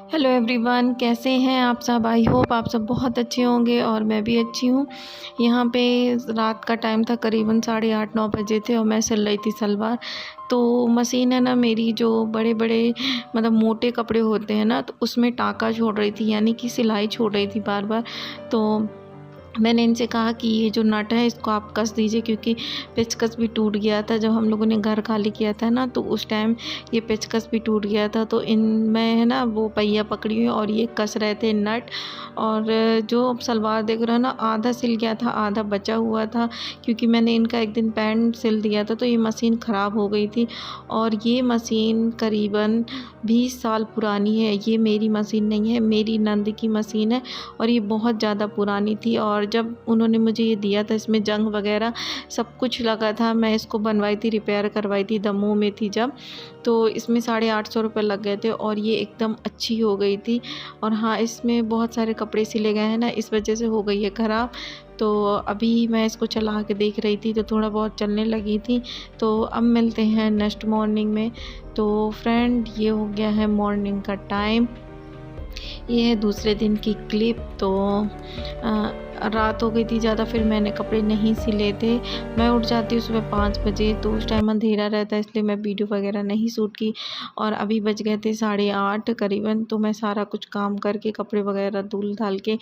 Hello everyone, कैसे हैं आप सब। आई होप आप सब बहुत अच्छे होंगे और मैं भी अच्छी हूँ। यहाँ पे रात का टाइम था, करीबन 8:30-9 बजे थे और मैं सिल रही थी सलवार। तो मशीन है ना मेरी, जो बड़े बड़े मतलब मोटे कपड़े होते हैं ना, तो उसमें टाँका छोड़ रही थी, यानी कि सिलाई छोड़ रही थी बार बार। तो मैंने इनसे कहा कि ये जो नट है इसको आप कस दीजिए, क्योंकि पेचकस भी टूट गया था। जब हम लोगों ने घर खाली किया था ना, तो उस टाइम ये पेचकस भी टूट गया था। तो इनमें है ना वो पहिया पकड़ी हुई और ये कस रहे थे नट। और जो सलवार देख रहे हो ना, आधा सिल गया था, आधा बचा हुआ था, क्योंकि मैंने इनका एक दिन पैंट सिल दिया था, तो ये मशीन ख़राब हो गई थी। और ये मशीन करीबन 20 साल पुरानी है। ये मेरी मशीन नहीं है, मेरी नंद की मशीन है और ये बहुत ज़्यादा पुरानी थी। और जब उन्होंने मुझे ये दिया था, इसमें जंग वगैरह सब कुछ लगा था। मैं इसको बनवाई थी, रिपेयर करवाई थी, दमोह में थी जब। तो इसमें 850 रुपये लग गए थे और ये एकदम अच्छी हो गई थी। और हाँ, इसमें बहुत सारे कपड़े सिले गए हैं ना, इस वजह से हो गई है ख़राब। तो अभी मैं इसको चला के देख रही थी तो थोड़ा बहुत चलने लगी थी। तो अब मिलते हैं नेक्स्ट मॉर्निंग में। तो फ्रेंड, ये हो गया है मॉर्निंग का टाइम। ये है दूसरे दिन की क्लिप। तो रात हो गई थी ज़्यादा, फिर मैंने कपड़े नहीं सिले थे। मैं उठ जाती हूँ सुबह 5 बजे, तो उस टाइम अंधेरा रहता है, इसलिए मैं वीडियो वगैरह नहीं शूट की। और अभी बज गए थे 8:30 करीबन। तो मैं सारा कुछ काम करके, कपड़े वगैरह धुल धाल के,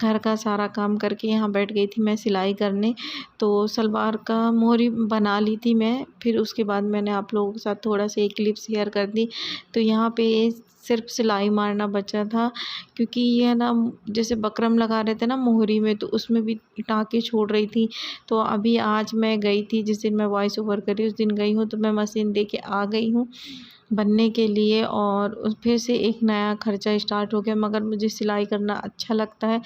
घर का सारा काम करके यहाँ बैठ गई थी मैं सिलाई करने। तो सलवार का मोहरी बना ली थी मैं। फिर उसके बाद मैंने आप लोगों के साथ थोड़ा सा एक क्लिप शेयर कर दी। तो यहाँ पे सिर्फ सिलाई मारना बचा था, क्योंकि ये ना जैसे बकरम लगा रहे थे ना मोहरी में, तो उसमें भी टाँके छोड़ रही थी। तो अभी आज मैं गई थी, जिस दिन मैं वॉइस ओवर करी उस दिन गई हूँ, तो मैं मशीन दे के आ गई हूँ बनने के लिए। और फिर से एक नया खर्चा स्टार्ट हो गया, मगर मुझे सिलाई करना अच्छा लगता है,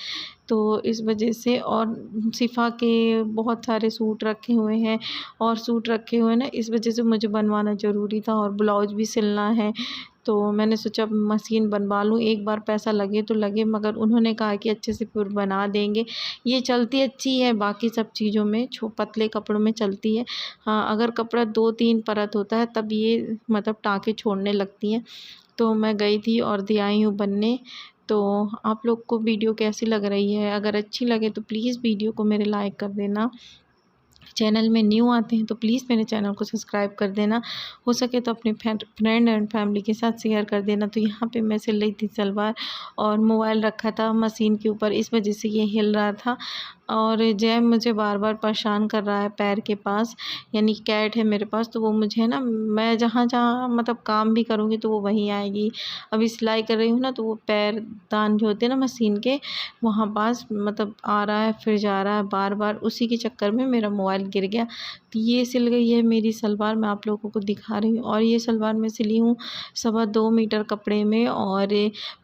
तो इस वजह से। और शिफा के बहुत सारे सूट रखे हुए हैं और सूट रखे हुए हैं ना, इस वजह से मुझे बनवाना ज़रूरी था। और ब्लाउज भी सिलना है, तो मैंने सोचा मशीन बनवा लूँ, एक बार पैसा लगे तो लगे। मगर उन्होंने कहा कि अच्छे से फिर बना देंगे। ये चलती अच्छी है, बाकी सब चीज़ों में पतले कपड़ों में चलती है। हाँ, अगर कपड़ा 2-3 परत होता है तब ये मतलब टाँके छोड़ने लगती हैं। तो मैं गई थी और दे आई हूँ बनने। तो आप लोग को वीडियो कैसी लग रही है? अगर अच्छी लगे तो प्लीज़ वीडियो को मेरे लाइक कर देना। चैनल में न्यू आते हैं तो प्लीज़ मेरे चैनल को सब्सक्राइब कर देना। हो सके तो अपने फ्रेंड एंड फैमिली के साथ शेयर कर देना। तो यहाँ पे मैं सिल रही थी सलवार और मोबाइल रखा था मशीन के ऊपर, इस वजह से ये हिल रहा था। और जय मुझे बार बार परेशान कर रहा है पैर के पास, यानी कैट है मेरे पास, तो वो मुझे ना, मैं जहाँ जहाँ मतलब काम भी करूँगी तो वो वहीं आएगी। अभी सिलाई कर रही हूँ ना, तो वो पैर दान जो होते हैं ना मशीन के, वहाँ पास मतलब आ रहा है फिर जा रहा है बार बार। उसी के चक्कर में मेरा मोबाइल गिर गया। तो ये सिल गई है मेरी सलवार, मैं आप लोगों को दिखा रही हूँ। और ये सलवार मैं सिली हूँ 2.25 मीटर कपड़े में। और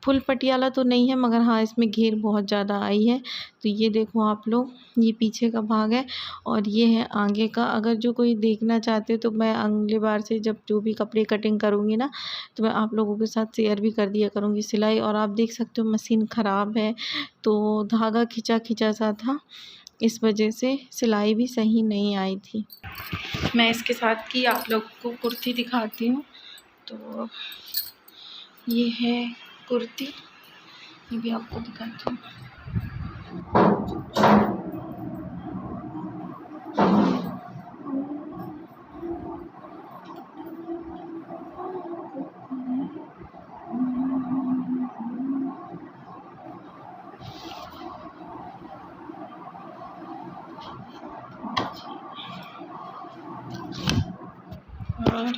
फुल पटियाला तो नहीं है, मगर हाँ इसमें घेर बहुत ज़्यादा आई है। तो ये देखो आप लोग, ये पीछे का भाग है और ये है आगे का। अगर जो कोई देखना चाहते हो तो मैं अगली बार से जब जो भी कपड़े कटिंग करूँगी ना, तो मैं आप लोगों के साथ शेयर भी कर दिया करूँगी सिलाई। और आप देख सकते हो मशीन ख़राब है, तो धागा खिंचा खिंचा सा था, इस वजह से सिलाई भी सही नहीं आई थी। मैं इसके साथ की आप लोग को कुर्ती दिखाती हूँ। तो ये है कुर्ती, ये भी आपको दिखाती हूँ। और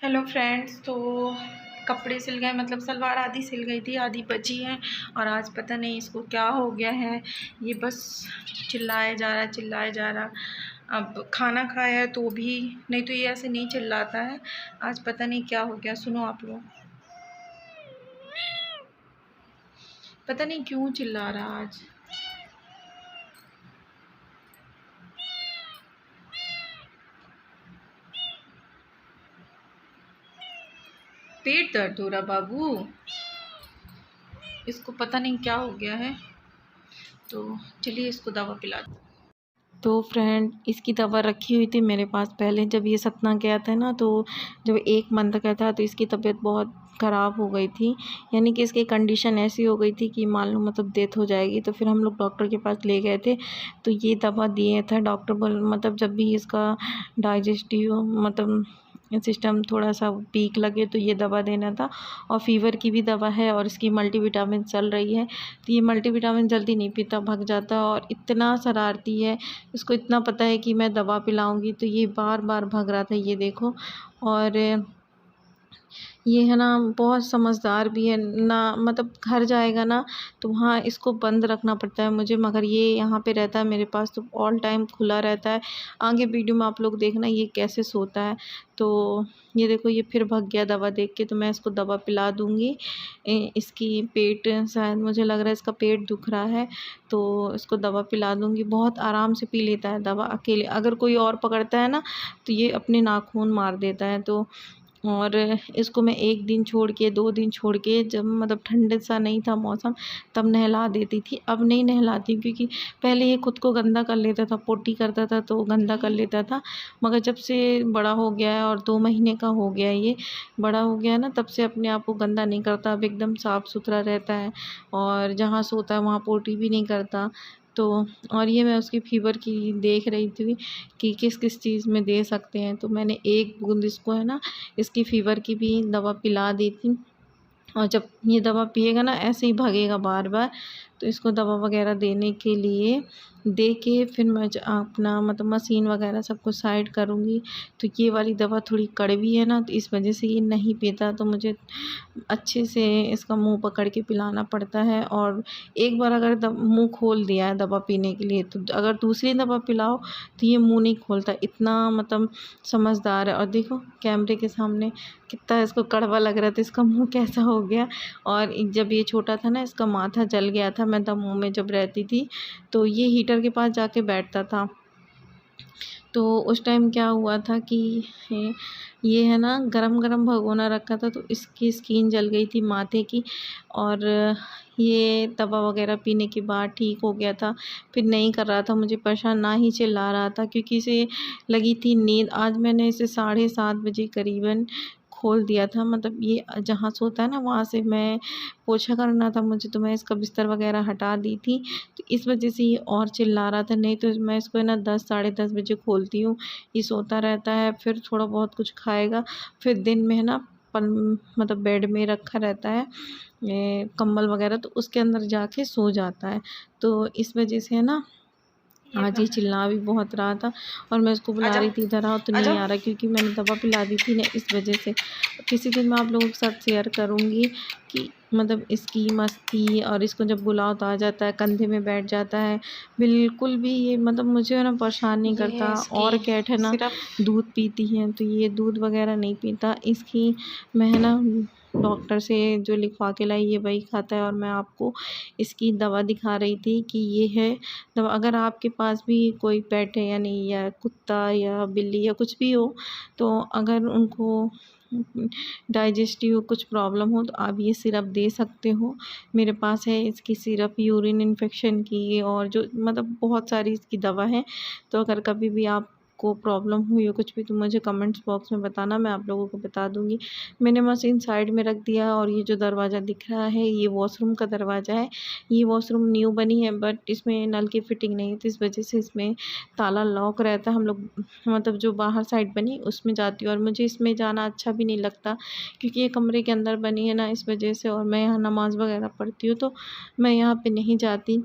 हेलो फ्रेंड्स, तो कपड़े सिल गए, मतलब सलवार आधी सिल गई थी, आधी बची है। और आज पता नहीं इसको क्या हो गया है, ये बस चिल्लाया जा रहा, चिल्लाया जा रहा। अब खाना खाया है तो भी नहीं, तो ये ऐसे नहीं चिल्लाता है। आज पता नहीं क्या हो गया, सुनो आप लोग, पता नहीं क्यों चिल्ला रहा आज। पेट दर्द हो रहा बाबू, इसको पता नहीं क्या हो गया है। तो चलिए इसको दवा पिला। तो फ्रेंड, इसकी दवा रखी हुई थी मेरे पास पहले, जब ये सतना गया था ना, तो जब 1 मंथ का था तो इसकी तबीयत बहुत ख़राब हो गई थी। यानी कि इसकी कंडीशन ऐसी हो गई थी कि मान लो मतलब डेथ हो जाएगी। तो फिर हम लोग डॉक्टर के पास ले गए थे, तो ये दवा दिए थे डॉक्टर बोल, मतलब जब भी इसका डाइजेस्टिव मतलब सिस्टम थोड़ा सा वीक लगे तो ये दवा देना था। और फ़ीवर की भी दवा है और इसकी मल्टीविटामिन चल रही है। तो ये मल्टीविटामिन जल्दी नहीं पीता, भग जाता है और इतना शरारती है। इसको इतना पता है कि मैं दवा पिलाऊंगी, तो ये बार बार भाग रहा था, ये देखो। और ये है ना बहुत समझदार भी है ना, मतलब घर जाएगा ना तो वहाँ इसको बंद रखना पड़ता है मुझे, मगर ये यहाँ पे रहता है मेरे पास तो ऑल टाइम खुला रहता है। आगे वीडियो में आप लोग देखना ये कैसे सोता है। तो ये देखो, ये फिर भाग गया दवा देख के। तो मैं इसको दवा पिला दूँगी। इसकी पेट, शायद मुझे लग रहा है इसका पेट दुख रहा है, तो इसको दवा पिला दूँगी। बहुत आराम से पी लेता है दवा अकेले। अगर कोई और पकड़ता है ना तो ये अपने नाखून मार देता है। तो और इसको मैं 1 दिन छोड़ के, 2 दिन छोड़ के, जब मतलब ठंड सा नहीं था मौसम, तब नहला देती थी। अब नहीं नहलाती हूँ, क्योंकि पहले ये खुद को गंदा कर लेता था, पोटी करता था तो गंदा कर लेता था। मगर जब से बड़ा हो गया है और 2 महीने का हो गया है, ये बड़ा हो गया है ना, तब से अपने आप को गंदा नहीं करता। अब एकदम साफ़ सुथरा रहता है और जहाँ सोता है वहाँ पोटी भी नहीं करता। तो और ये मैं उसकी फ़ीवर की देख रही थी कि किस किस चीज़ में दे सकते हैं। तो मैंने 1 बूँद इसको है ना, इसकी फ़ीवर की भी दवा पिला दी थी। और जब ये दवा पिएगा ना ऐसे ही भागेगा बार बार। तो इसको दवा वगैरह देने के लिए दे के फिर मैं अपना मतलब मशीन वगैरह सब कुछ साइड करूँगी। तो ये वाली दवा थोड़ी कड़वी है ना, तो इस वजह से ये नहीं पीता। तो मुझे अच्छे से इसका मुंह पकड़ के पिलाना पड़ता है। और एक बार अगर मुंह खोल दिया है दवा पीने के लिए, तो अगर दूसरी दवा पिलाओ तो ये मुंह नहीं खोलता। इतना मतलब समझदार है। और देखो कैमरे के सामने कितना इसको कड़वा लग रहा था, इसका मुंह कैसा हो गया। और जब ये छोटा था ना, इसका माथा जल गया था, मैं दमों में जब रहती थी तो ये हीटर के पास जाके बैठता था। तो उस टाइम क्या हुआ था कि ये है ना गरम-गरम भगोना रखा था, तो इसकी स्किन जल गई थी माथे की। और ये दवा वगैरह पीने के बाद ठीक हो गया था। फिर नहीं कर रहा था मुझे परेशान, ना ही चिल्ला रहा था, क्योंकि इसे लगी थी नींद। आज मैंने इसे 7:30 बजे करीबन खोल दिया था। मतलब ये जहाँ सोता है ना वहाँ से मैं पोछा करना था मुझे, तो मैं इसका बिस्तर वगैरह हटा दी थी। तो इस वजह से ये और चिल्ला रहा था। नहीं तो मैं इसको है ना 10 साढ़े 10 बजे खोलती हूँ। ये सोता रहता है, फिर थोड़ा बहुत कुछ खाएगा, फिर दिन में है ना पन मतलब बेड में रखा रहता है ये कंबल वगैरह, तो उसके अंदर जाके सो जाता है। तो इस वजह से है ना आज ये चिल्ला भी बहुत रहा था। और मैं इसको बुला रही थी इधर आओ, तो नहीं आ रहा, क्योंकि मैंने दवा पिला दी थी ना, इस वजह से। किसी दिन मैं आप लोगों के साथ शेयर करूँगी कि मतलब इसकी मस्ती, और इसको जब बुलाओ तो आ जाता है, कंधे में बैठ जाता है। बिल्कुल भी ये मतलब मुझे है ना परेशान नहीं करता। और कैट है ना दूध पीती है, तो ये दूध वगैरह नहीं पीता। इसकी मैं है ना डॉक्टर से जो लिखवा के लाई ये वही खाता है। और मैं आपको इसकी दवा दिखा रही थी कि ये है दवा। अगर आपके पास भी कोई पेट है, यानी या कुत्ता या बिल्ली या कुछ भी हो, तो अगर उनको डाइजेस्टिव कुछ प्रॉब्लम हो तो आप ये सिरप दे सकते हो। मेरे पास है इसकी सिरप यूरिन इन्फेक्शन की, और जो मतलब बहुत सारी इसकी दवा है। तो अगर कभी भी आपको प्रॉब्लम हुई हो कुछ भी, तो मुझे कमेंट्स बॉक्स में बताना, मैं आप लोगों को बता दूँगी। मैंने मशीन साइड में रख दिया। और ये जो दरवाज़ा दिख रहा है ये वॉशरूम का दरवाज़ा है। ये वॉशरूम न्यू बनी है, बट इसमें नल की फिटिंग नहीं है, तो इस वजह से इसमें ताला लॉक रहता है। हम लोग मतलब जो बाहर साइड बनी उसमें जाती हूँ, और मुझे इसमें जाना अच्छा भी नहीं लगता, क्योंकि ये कमरे के अंदर बनी है ना, इस वजह से। और मैं यहाँ नमाज़ वगैरह पढ़ती हूँ, तो मैं यहाँ पे नहीं जाती।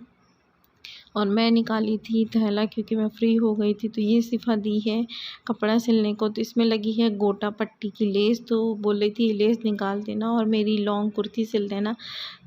और मैं निकाली थी थैला, क्योंकि मैं फ्री हो गई थी। तो ये सिफा दी है कपड़ा सिलने को, तो इसमें लगी है गोटा पट्टी की लेस। तो बोल रही थी ये लेस निकाल देना और मेरी लॉन्ग कुर्ती सिल देना।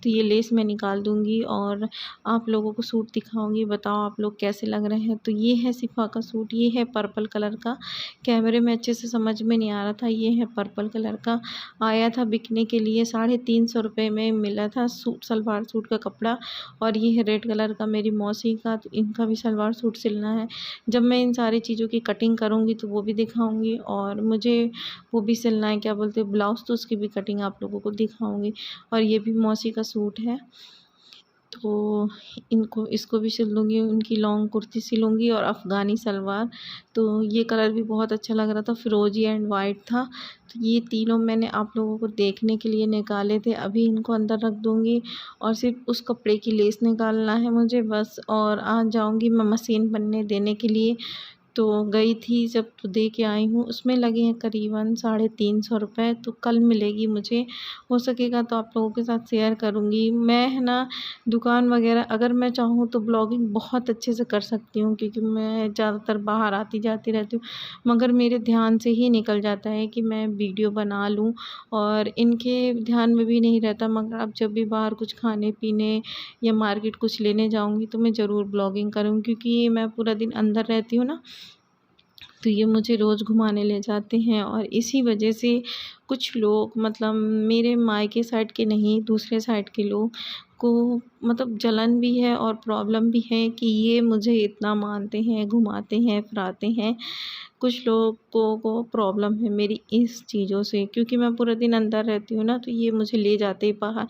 तो ये लेस मैं निकाल दूँगी और आप लोगों को सूट दिखाऊँगी। बताओ आप लोग कैसे लग रहे हैं। तो ये है सिफा का सूट, ये है पर्पल कलर का। कैमरे में अच्छे से समझ में नहीं आ रहा था। ये है पर्पल कलर का, आया था बिकने के लिए। 350 रुपये में मिला था सूट, सलवार सूट का कपड़ा। और ये है रेड कलर का मेरी मौसी का, तो इनका भी सलवार सूट सिलना है। जब मैं इन सारी चीज़ों की कटिंग करूँगी तो वो भी दिखाऊँगी। और मुझे वो भी सिलना है, क्या बोलते हैं, ब्लाउज़, तो उसकी भी कटिंग आप लोगों को दिखाऊँगी। और ये भी मौसी का सूट है। तो इसको भी सिल लूँगी, उनकी लॉन्ग कुर्ती सिलूँगी और अफ़गानी सलवार। तो ये कलर भी बहुत अच्छा लग रहा था, फ़िरोज़ी एंड वाइट था। तो ये तीनों मैंने आप लोगों को देखने के लिए निकाले थे। अभी इनको अंदर रख दूँगी और सिर्फ़ उस कपड़े की लेस निकालना है मुझे बस, और आज जाऊँगी मैं मशीन बनने देने के लिए। तो गई थी जब तो दे के आई हूँ, उसमें लगे हैं करीबन 350 रुपए। तो कल मिलेगी मुझे, हो सकेगा तो आप लोगों के साथ शेयर करूँगी। मैं है ना दुकान वगैरह अगर मैं चाहूँ तो ब्लॉगिंग बहुत अच्छे से कर सकती हूँ, क्योंकि मैं ज़्यादातर बाहर आती जाती रहती हूँ, मगर मेरे ध्यान से ही निकल जाता है कि मैं वीडियो बना लूँ, और इनके ध्यान में भी नहीं रहता। मगर अब जब भी बाहर कुछ खाने पीने या मार्केट कुछ लेने जाऊँगी तो मैं ज़रूर ब्लॉगिंग करूँगी, क्योंकि मैं पूरा दिन अंदर रहती हूँ ना, तो ये मुझे रोज़ घुमाने ले जाते हैं। और इसी वजह से कुछ लोग, मतलब मेरे मायके साइड के नहीं, दूसरे साइड के लोग को मतलब जलन भी है और प्रॉब्लम भी है कि ये मुझे इतना मानते हैं, घुमाते हैं, फिराते हैं। कुछ लोगों को प्रॉब्लम है मेरी इस चीज़ों से, क्योंकि मैं पूरा दिन अंदर रहती हूँ ना, तो ये मुझे ले जाते ही बाहर,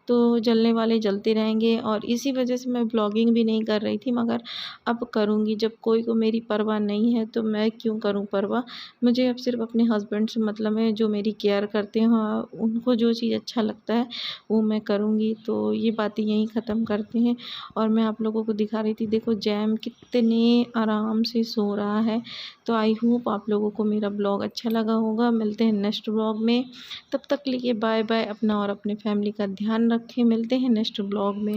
तो जलने वाले जलते रहेंगे। और इसी वजह से मैं ब्लॉगिंग भी नहीं कर रही थी, मगर अब करूँगी। जब कोई को मेरी परवाह नहीं है तो मैं क्यों करूँ परवाह। मुझे अब सिर्फ़ अपने हस्बैंड से मतलब है, जो मेरी केयर करते हैं, हाँ, उनको जो चीज़ अच्छा लगता है वो मैं करूँगी। तो ये बातें यहीं ख़त्म करते हैं। और मैं आप लोगों को दिखा रही थी, देखो जैम कितने आराम से सो रहा है। तो आई होप आप लोगों को मेरा ब्लॉग अच्छा लगा होगा। मिलते हैं नेक्स्ट ब्लॉग में, तब तक के लिए बाय बाय। अपना और अपने फैमिली का ध्यान रखें। मिलते हैं नेक्स्ट ब्लॉग में।